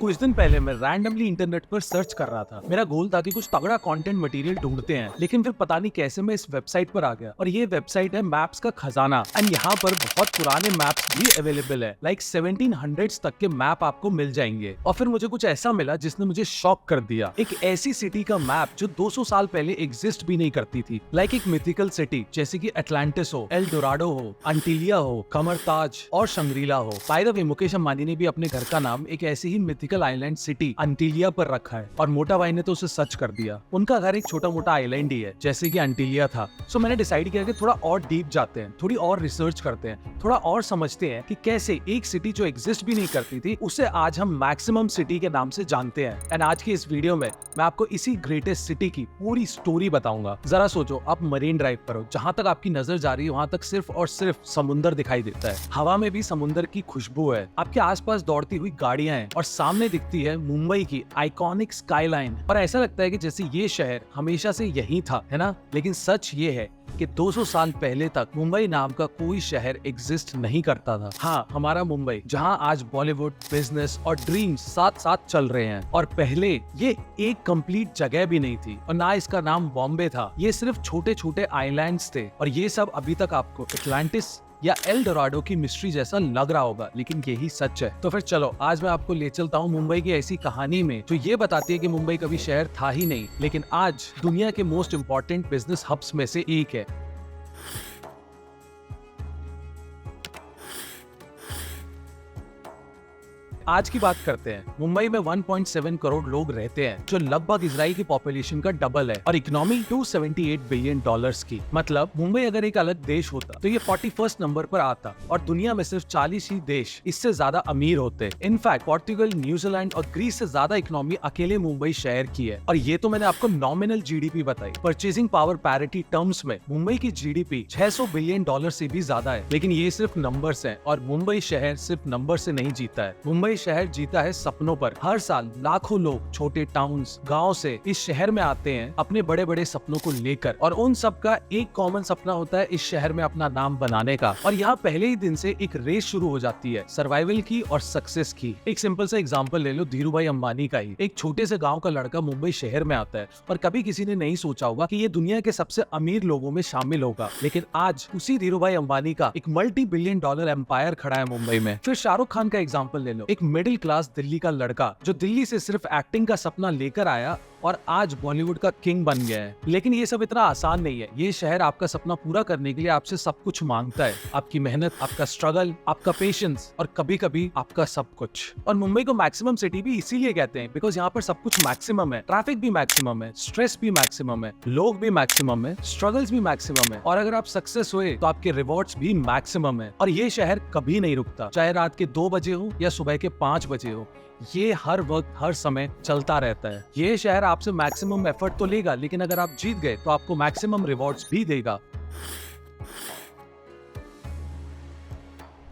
कुछ दिन पहले मैं रैंडमली इंटरनेट पर सर्च कर रहा था। मेरा गोल था कि कुछ तगड़ा कंटेंट मटेरियल ढूंढते हैं, लेकिन फिर पता नहीं कैसे मैं इस वेबसाइट पर आ गया और ये वेबसाइट है मैप्स का खजाना। एंड यहाँ पर बहुत पुराने मैप्स भी अवेलेबल है, लाइक 1700s तक के मैप आपको मिल जाएंगे। और फिर मुझे कुछ ऐसा मिला जिसने मुझे शॉक कर दिया। एक ऐसी सिटी का मैप जो 200 साल पहले एग्जिस्ट भी नहीं करती थी, लाइक एक मिथिकल सिटी जैसे कि अटलांटिस हो, एल डोराडो हो, अंटिलिया हो, कमरताज और शंग्रीला हो। By the way, Mukesh Ambani ने भी अपने घर का नाम एक ऐसी ही मिथिकल आइलैंड सिटी अंटिलिया पर रखा है और मोटा भाई ने तो उसे सच कर दिया। उनका घर एक छोटा मोटा आइलैंड ही है जैसे कि अंटिलिया था। सो मैंने डिसाइड किया कि थोड़ा और डीप जाते हैं, थोड़ी और रिसर्च करते हैं, थोड़ा और समझते हैं कि कैसे एक सिटी जो एग्जिस्ट भी नहीं करती थी उसे आज हम मैक्सिमम सिटी के नाम से जानते हैं। एंड आज की इस वीडियो में मैं आपको इसी ग्रेटेस्ट सिटी की पूरी स्टोरी बताऊंगा। जरा सोचो, आप मरीन ड्राइव पर हो, जहां तक आपकी नजर जा रही है वहां तक सिर्फ और सिर्फ समुंदर दिखाई देता है। हवा में भी समुंदर की खुशबू है, आपके आसपास दौड़ती हुई गाड़ियां हैं और सामने दिखती है मुंबई की आइकॉनिक स्काईलाइन। और ऐसा लगता है कि जैसे ये शहर हमेशा से यही था, है ना? लेकिन सच ये है कि 200 साल पहले तक मुंबई नाम का कोई शहर एग्जिस्ट नहीं करता था। हाँ, हमारा मुंबई, जहाँ आज बॉलीवुड, बिजनेस और ड्रीम्स साथ साथ चल रहे हैं। और पहले ये एक कंप्लीट जगह भी नहीं थी और ना इसका नाम बॉम्बे था। ये सिर्फ छोटे छोटे आइलैंड्स थे और ये सब अभी तक आपको अटलांटिस या एल डोराडो की मिस्ट्री जैसा लग रहा होगा, लेकिन यही सच है। तो फिर चलो, आज मैं आपको ले चलता हूँ मुंबई की ऐसी कहानी में जो ये बताती है कि मुंबई कभी शहर था ही नहीं, लेकिन आज दुनिया के मोस्ट इंपॉर्टेंट बिजनेस हब्स में से एक है। आज की बात करते हैं। मुंबई में 1.7 करोड़ लोग रहते हैं, जो लगभग इजराइल की पॉपुलेशन का डबल है, और इकोनॉमी 278 बिलियन डॉलर्स की। मतलब मुंबई अगर एक अलग देश होता तो ये 41st नंबर पर आता और दुनिया में सिर्फ 40 ही देश इससे ज्यादा अमीर होते। इनफैक्ट पोर्तुगल, न्यूजीलैंड और ग्रीस से ज्यादा इकोनॉमी अकेले मुंबई शहर की है। और ये तो मैंने आपको नॉमिनल जीडीपी बताई। परचेजिंग पावर पैरिटी टर्म्स में मुंबई की जीडीपी 600 बिलियन डॉलर से भी ज्यादा है। लेकिन ये सिर्फ नंबर्स हैं और मुंबई शहर सिर्फ नंबर से नहीं जीता है। मुंबई शहर जीता है सपनों पर। हर साल लाखों लोग छोटे टाउन्स, गांव से इस शहर में आते हैं अपने बड़े बड़े सपनों को लेकर, और उन सबका एक कॉमन सपना होता है इस शहर में अपना नाम बनाने का। और यहाँ पहले ही दिन से एक रेस शुरू हो जाती है सर्वाइवल की और सक्सेस की। एक सिंपल सा एग्जांपल ले लो धीरू भाई अंबानी का ही। एक छोटे से गाँव का लड़का मुंबई शहर में आता है और कभी किसी ने नहीं सोचा होगा कि ये दुनिया के सबसे अमीर लोगों में शामिल होगा। लेकिन आज उसी धीरू भाई अंबानी का एक मल्टी बिलियन डॉलर एम्पायर खड़ा है मुंबई में। फिर शाहरुख खान का एग्जाम्पल ले लो, एक मिडिल क्लास दिल्ली का लड़का जो दिल्ली से सिर्फ एक्टिंग का सपना लेकर आया और आज बॉलीवुड का किंग बन गया है। लेकिन ये सब इतना आसान नहीं है। ये शहर आपका सपना पूरा करने के लिए आपसे सब कुछ मांगता है, आपकी मेहनत, आपका स्ट्रगल, आपका पेशेंस और कभी कभी आपका सब कुछ। और मुंबई को मैक्सिमम सिटी भी इसीलिए कहते हैं बिकॉज यहाँ पर सब कुछ मैक्सिमम है। ट्रैफिक भी मैक्सिमम है, स्ट्रेस भी मैक्सिमम है, लोग भी मैक्सिमम है, स्ट्रगल्स भी मैक्सिमम है, और अगर आप सक्सेस हुए तो आपके रिवॉर्ड्स भी मैक्सिमम है। और ये शहर कभी नहीं रुकता, चाहे रात के 2 बजे हो या सुबह के 5 बजे हो। ये हर वक्त हर समय चलता रहता है। ये शहर आपसे मैक्सिमम एफर्ट तो लेगा, लेकिन अगर आप जीत गए तो आपको मैक्सिमम रिवॉर्ड्स भी देगा।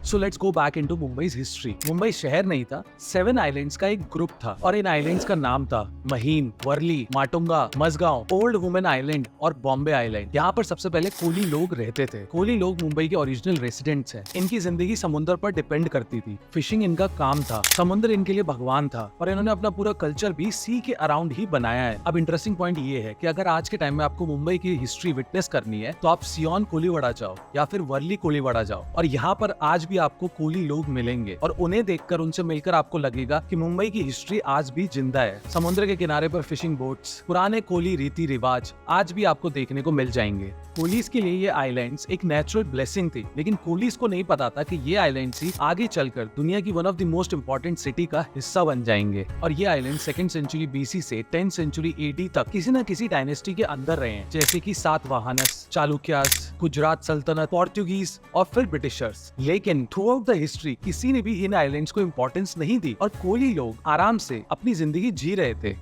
So let's go back into मुंबई's history. Mumbai शहर नहीं था, 7 आइलैंड्स का एक ग्रुप था और इन आइलैंड्स का नाम था Mahim, Worli, Matunga, Mazgaon, old woman island और बॉम्बे आइलैंड। यहाँ पर सबसे पहले कोली लोग रहते थे। कोली लोग मुंबई के ओरिजिनल रेसिडेंट्स हैं। इनकी जिंदगी समुद्र पर डिपेंड करती थी। फिशिंग इनका काम था। समुद्र इनके लिए भगवान था और इन्होंने अपना पूरा कल्चर भी सी के अराउंड ही बनाया है। अब इंटरेस्टिंग पॉइंट ये है कि अगर आज के टाइम में आपको मुंबई की हिस्ट्री विटनेस करनी है तो आप सियोन कोलीवाड़ा जाओ या फिर वर्ली कोलीवाड़ा जाओ, और यहाँ पर आज भी आपको कोली लोग मिलेंगे और उन्हें देखकर, उनसे मिलकर आपको लगेगा कि मुंबई की हिस्ट्री आज भी जिंदा है। समुद्र के किनारे पर फिशिंग बोट्स, पुराने कोली रीति रिवाज आज भी आपको देखने को मिल जाएंगे। कोलीज के लिए ये आइलैंड्स एक नेचुरल ब्लेसिंग थी, लेकिन कोलीज को नहीं पता था कि ये आइलैंड्स ही आगे चलकर दुनिया की one of the most important city का हिस्सा बन जाएंगे। और ये आइलैंड 2nd सेंचुरी BC से 10th सेंचुरी AD तक किसी न किसी डायनेस्टी के अंदर रहे हैं, जैसे कि सातवाहनस, चालुक्यास, गुजरात सल्तनत, पोर्तुगीज और फिर ब्रिटिशर्स। लेकिन थ्रू आउट द हिस्ट्री किसी ने भी इन आइलैंड्स को इंपॉर्टेंस नहीं दी और कोली लोग आराम से अपनी जिंदगी जी रहे थे।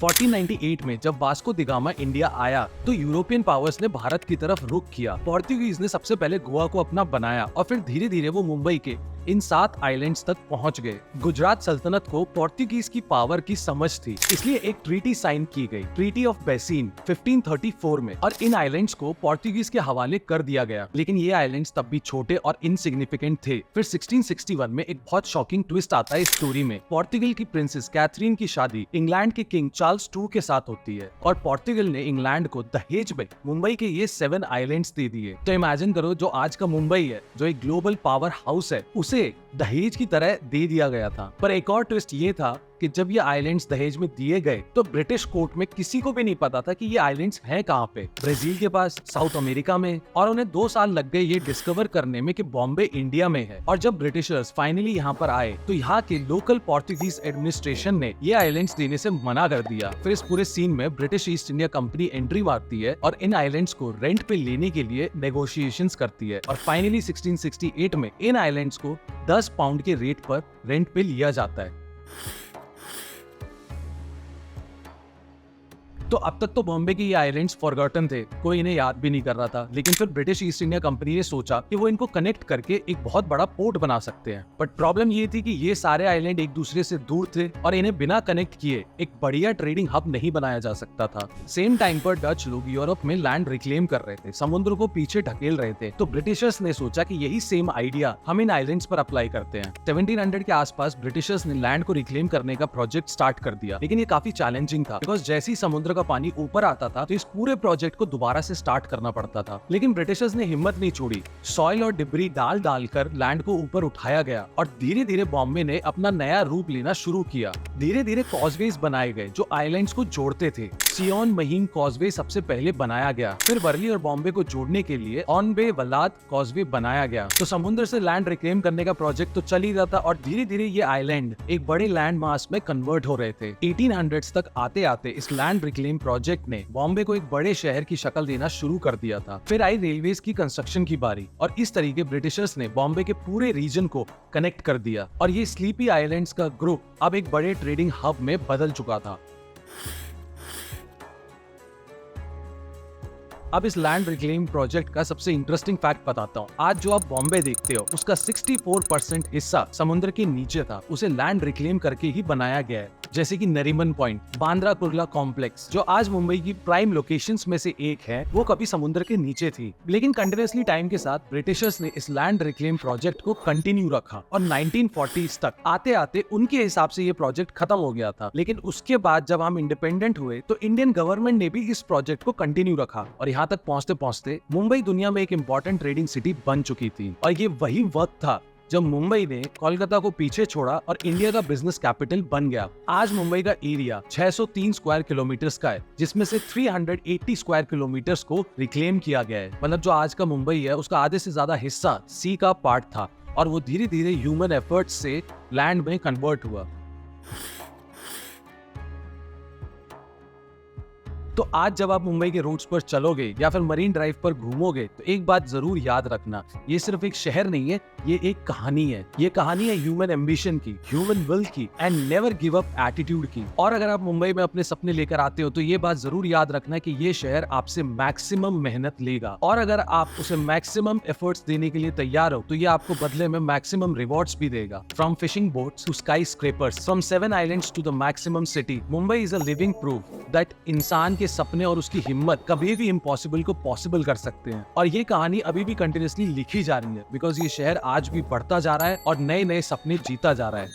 1498 में जब वास्को द गामा इंडिया आया तो यूरोपियन पावर्स ने भारत की तरफ रुख किया। पोर्तुगीज ने सबसे पहले गोवा को अपना बनाया और फिर धीरे धीरे वो मुंबई के इन 7 आइलैंड्स तक पहुंच गए। गुजरात सल्तनत को पोर्तुगीज की पावर की समझ थी, इसलिए एक ट्रीटी साइन की गई, ट्रीटी ऑफ बेसिन 1534 में, और इन आइलैंड्स को पोर्तुगीज के हवाले कर दिया गया। लेकिन ये आइलैंड्स तब भी छोटे और इनसिग्निफिकेंट थे। फिर 1661 में एक बहुत शॉकिंग ट्विस्ट आता है इस स्टोरी में। पोर्तुगल की प्रिंसेस कैथरीन की शादी इंग्लैंड के किंग चार्ल्स II के साथ होती है और पोर्तुगल ने इंग्लैंड को दहेज में मुंबई के ये 7 आइलैंड्स दे दिए। तो इमेजिन करो, जो आज का मुंबई है, जो एक ग्लोबल पावर हाउस है, उसे दहेज की तरह दे दिया गया था। पर एक और ट्विस्ट ये था कि जब ये आइलैंड्स दहेज में दिए गए तो ब्रिटिश कोर्ट में किसी को भी नहीं पता था कि ये आइलैंड्स हैं कहाँ पे। ब्राजील के पास, साउथ अमेरिका में, और उन्हें 2 साल लग गए ये डिस्कवर करने में कि बॉम्बे इंडिया में है। और जब ब्रिटिशर्स फाइनली यहाँ पर आए तो यहाँ के लोकल पोर्तुगीज एडमिनिस्ट्रेशन ने ये आइलैंड्स देने से मना कर दिया। फिर इस पूरे सीन में British east India company entry मारती है और इन आइलैंड्स को रेंट पे लेने के लिए नेगोशिएशंस करती है और फाइनली 1668 में इन आइलैंड्स को 10 पाउंड के रेट पर रेंट पे लिया जाता है। तो अब तक तो बॉम्बे के ये आइलैंड्स फॉरगॉटन थे, कोई इन्हें याद भी नहीं कर रहा था। लेकिन फिर ब्रिटिश ईस्ट इंडिया कंपनी ने सोचा कि वो इनको कनेक्ट करके एक बहुत बड़ा पोर्ट बना सकते हैं। बट प्रॉब्लम ये थी कि ये सारे आइलैंड एक दूसरे से दूर थे और इन्हें बिना कनेक्ट किए एक बढ़िया ट्रेडिंग हब नहीं बनाया जा सकता था। सेम टाइम पर डच लोग यूरोप में लैंड रिक्लेम कर रहे थे, समुद्र को पीछे ढकेल रहे थे। तो ब्रिटिशर्स ने सोचा कि यही सेम आइडिया हम इन आइलैंड्स पर अप्लाई करते हैं। 1700 के आसपास ब्रिटिशर्स ने लैंड को रिक्लेम करने का प्रोजेक्ट स्टार्ट कर दिया। लेकिन ये काफी चैलेंजिंग था, बिकॉज जैसे ही समुद्र का पानी ऊपर आता था तो इस पूरे प्रोजेक्ट को दोबारा से स्टार्ट करना पड़ता था। लेकिन ब्रिटिशर्स ने हिम्मत नहीं छोड़ी। सॉइल और डिब्री डाल कर लैंड को ऊपर उठाया गया और धीरे धीरे बॉम्बे ने अपना नया रूप लेना शुरू किया। धीरे धीरे कॉजवेज बनाए गए जो आइलैंड्स को जोड़ते थे। सियोन महीन कॉजवे सबसे पहले बनाया गया, फिर वर्ली और बॉम्बे को जोड़ने के लिए ऑन बे वलाद कॉजवे बनाया गया। तो समुद्र से लैंड रिक्लेम करने का प्रोजेक्ट तो चल ही रहा था और धीरे धीरे ये आइलैंड एक बड़े लैंड मास में कन्वर्ट हो रहे थे। 1800s तक आते आते इस लैंड रिक्लेम प्रोजेक्ट ने बॉम्बे को एक बड़े शहर की शक्ल देना शुरू कर दिया था। फिर आई रेलवेज की कंस्ट्रक्शन की बारी और इस तरीके ब्रिटिशर्स ने बॉम्बे के पूरे रीजन को कनेक्ट कर दिया और ये स्लीपी आइलैंड्स का ग्रुप अब एक बड़े ट्रेडिंग हब में बदल चुका था। अब इस लैंड रिक्लेम प्रोजेक्ट का सबसे इंटरेस्टिंग फैक्ट बताता हूँ। आज जो आप बॉम्बे देखते हो उसका 64% हिस्सा समुद्र के नीचे था, उसे लैंड रिक्लेम करके ही बनाया गया है। जैसे कि नरीमन पॉइंट, बांद्रा कुर्ला कॉम्प्लेक्स, जो आज मुंबई की प्राइम लोकेशंस में से एक है, वो कभी समुद्र के नीचे थी। लेकिन कंटिन्यूअसली टाइम के साथ ब्रिटिशर्स ने इस लैंड रिक्लेम प्रोजेक्ट को कंटिन्यू रखा और 1940s तक आते आते उनके हिसाब से ये प्रोजेक्ट खत्म हो गया था। लेकिन उसके बाद जब हम इंडिपेंडेंट हुए तो इंडियन गवर्नमेंट ने भी इस प्रोजेक्ट को कंटिन्यू रखा और यहाँ तक पहुँचते पहुँचते मुंबई दुनिया में एक इंपॉर्टेंट ट्रेडिंग सिटी बन चुकी थी। और ये वही वक्त था जब मुंबई ने कोलकाता को पीछे छोड़ा और इंडिया का बिजनेस कैपिटल बन गया। आज मुंबई का एरिया 603 स्क्वायर किलोमीटर्स का है, जिसमें से 380 स्क्वायर किलोमीटर्स को रिक्लेम किया गया है। मतलब जो आज का मुंबई है उसका आधे से ज्यादा हिस्सा सी का पार्ट था और वो धीरे धीरे ह्यूमन एफर्ट्स से लैंड में कन्वर्ट हुआ। तो आज जब आप मुंबई के रोड्स पर चलोगे या फिर मरीन ड्राइव पर घूमोगे तो एक बात जरूर याद रखना, ये सिर्फ एक शहर नहीं है, ये एक कहानी है। ये कहानी है ह्यूमन एम्बिशन की, ह्यूमन विल की and never give up attitude की। और अगर आप मुंबई में अपने सपने लेकर आते हो तो ये बात जरूर याद रखना कि ये शहर आपसे मैक्सिमम मेहनत लेगा और अगर आप उसे मैक्सिमम एफर्ट्स देने के लिए तैयार हो तो ये आपको बदले में मैक्सिमम रिवॉर्ड्स भी देगा। From fishing boats to skyscrapers, from 7 islands to the maximum city, Mumbai is a living proof that इंसान के सपने और उसकी हिम्मत कभी भी इम्पॉसिबल को पॉसिबल कर सकते हैं। और ये कहानी अभी भी कंटिन्यूअसली लिखी जा रही है बिकॉज ये शहर आज भी बढ़ता जा रहा है और नए नए सपने जीता जा रहा है।